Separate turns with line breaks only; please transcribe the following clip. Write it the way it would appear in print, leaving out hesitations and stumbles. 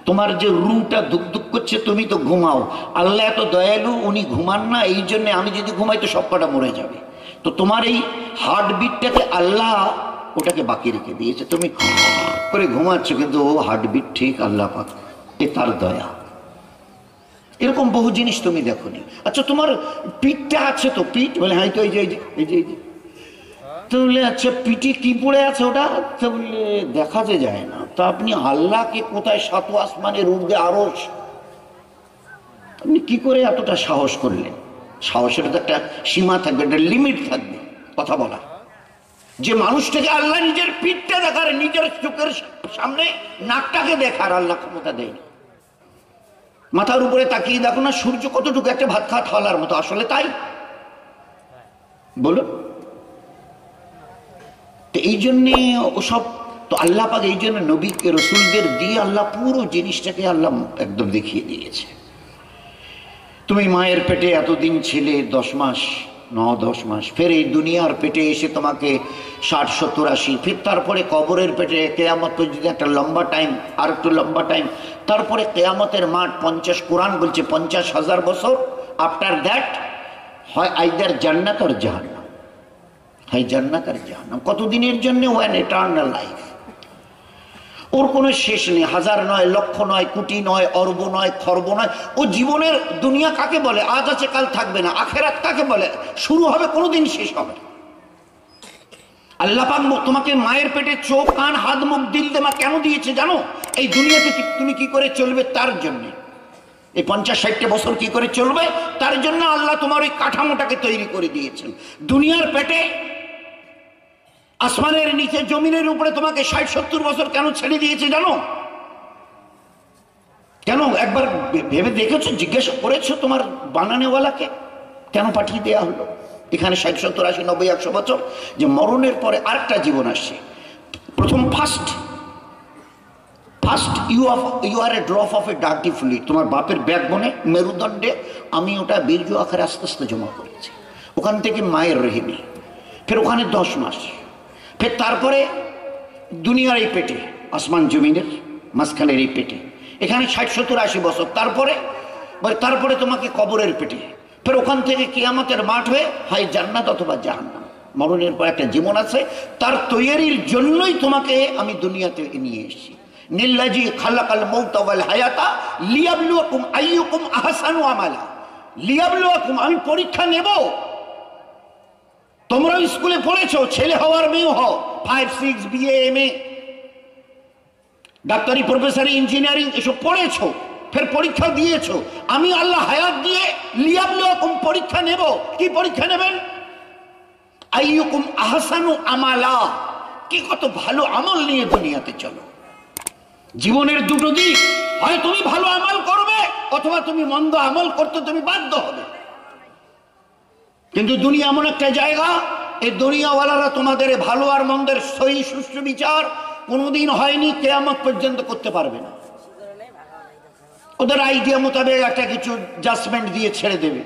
তোমার যে রুটা ধুক ধুক করছে, তুমি তো ঘুমাও। আল্লাহ এত দয়ালু, উনি ঘুমান না, এই জন্য আমি যদি ঘুমাই তো সব কটা মরে যাবে। তো তোমার এই হার্টবিটটাকে আল্লাহ ওটাকে বাকি রেখে দিয়েছে, তুমি করে ঘুমাচ্ছ, কিন্তু ও হার্টবিট ঠিক আল্লাহ পাক, এ তার দয়া। এরকম বহু জিনিস তুমি দেখোনি। আচ্ছা তোমার পিঠটা আছে তো, পিঠ বলে হ্যাঁ তো এই যে এই যে তো বললে আচ্ছা পিঠে কি পড়ে আছে ওটা, তো বললে দেখা যায় না। তো আপনি আল্লাহকে কোথায় সাত আসমানের ঊর্ধ্বে আরশ, আপনি কি করে এতটা সাহস করলেন? সাহসের তো একটা সীমা থাকবে, একটা লিমিট থাকবে কথা বলা। যে মানুষটাকে আল্লাহ নিজের পিঠটা দেখার, নিজের চোখের সামনে নাকটাকে দেখার আল্লাহ ক্ষমতা দেয়নি। মাথার উপরে তাকিয়ে দেখো না সূর্য কতটুকু, একটা ভাত খাওয়া থালার মতো, আসলে তাই বলো। তো এই জন্যে ওসব তো আল্লাহ পাক এই জন্য নবীকে রসুলদের দিয়ে আল্লাহ পুরো জিনিসটাকে আল্লাহ একদম দেখিয়ে দিয়েছে। তুমি মায়ের পেটে এতদিন ছিলে, 10 মাস 9-10 মাস, ফের এই দুনিয়ার পেটে এসে তোমাকে 60, 70, 80, ফের তারপরে কবরের পেটে কেয়ামত পর্যন্ত একটা লম্বা টাইম, আর একটু লম্বা টাইম, তারপরে কেয়ামতের মাঠ 50, কোরআন বলছে 50,000 বছর। আফটার দ্যাট হয় আইদার জান্নাত আর জাহান্নাম, হয় জান্নাত আর জাহান্নাম। কতদিনের জন্য? ওয়ান এটার্নাল লাইফ, ওর কোনো শেষ নেই। 1000 নয়, লক্ষ নয়, কোটি নয়, অর্ব নয়, খর্ব নয়। ও জীবনের দুনিয়া কাকে বলে? আজ আছে কাল থাকবে না। আখেরাত কাকে বলে? শুরু হবে কোনোদিন শেষ হবে। আল্লাহ পাক তোমাকে মায়ের পেটে চোখ, কান, হাত, মুখ, দিল, দিমাগ কেন দিয়েছে জানো? এই দুনিয়াতে তুমি কি করে চলবে তার জন্য। এই 50-60 বছর কি করে চলবে তার জন্য আল্লাহ তোমার ওই কাঠামোটাকে তৈরি করে দিয়েছেন। দুনিয়ার পেটে, আসমানের নিচে, জমিনের উপরে তোমাকে 60-70 বছর কেন ছেড়ে দিয়েছে জানো? কেন একবার ভেবে দেখেছো, জিজ্ঞাসা করেছো তোমার বানানেওয়ালাকে কেন পাঠিয়ে দেওয়া হলো এখানে 60, 70, 80, 90, 100 বছর? যে মরণের পরে আরেকটা জীবন আসছে। প্রথম first you are a drop of a dirty fluid. তোমার বাপের ব্যাকবোনে, মেরুদণ্ডে আমি ওটা বীর্য আকারে আস্তে আস্তে জমা করেছি। ওখান থেকে মায়ের রেহেমে, ফের ওখানে 10 মাস, ফের তারপরে দুনিয়ার এই পেটে, আসমান জমিনের মাঝখানের এই পেটে, এখানে 60, 70, 80 বছর। তারপরে তোমাকে কবরের পেটে, ফের ওখান থেকে কিয়ামতের মাঠ হয়ে হয় জান্নাত অথবা জাহান্নাম। মরণের পর একটা জীবন আছে, তার তৈরির জন্যই তোমাকে আমি দুনিয়াতে নিয়ে এসেছি। নিল্লাজি খালাকাল মাউতা ওয়াল হায়াতা লিয়াবলুয়াকুম আইয়ুকুম আহসানু আমালা। লিয়াবলুয়াকুম, আমি পরীক্ষা নেব। তোমরা স্কুলে পড়েছো, ছেলে হওয়ার মেয়ে হও, 5, 6, BA, MA, ডাক্তারি, প্রফেসরি, ইঞ্জিনিয়ারিং এসব পড়েছো, ফের পরীক্ষা দিয়েছো। আমি আল্লাহ হায়াত দিয়ে লিয়াবলুয়াকুম পরীক্ষা নেব। কি পরীক্ষা নেবেন? আইয়ুকুম আহসানু আমালা, কি কত ভালো আমল নিয়ে দুনিয়াতে চলো। জীবনের দুটো দিক, হয় তুমি ভালো আমল করবে অথবা তুমি মন্দ আমল করতে তুমি বাধ্য হবে। কিন্তু দুনিয়া এমন একটা জায়গা, এই দুনিয়াওয়ালারা তোমাদের ভালো আর মন্দের সহি সুষ্ঠু বিচার কোনোদিন হয়নি, কিয়ামত পর্যন্ত করতে পারবে না। ওদের আইডিয়া মোতাবেক একটা কিছু জাজমেন্ট দিয়ে ছেড়ে দেবে।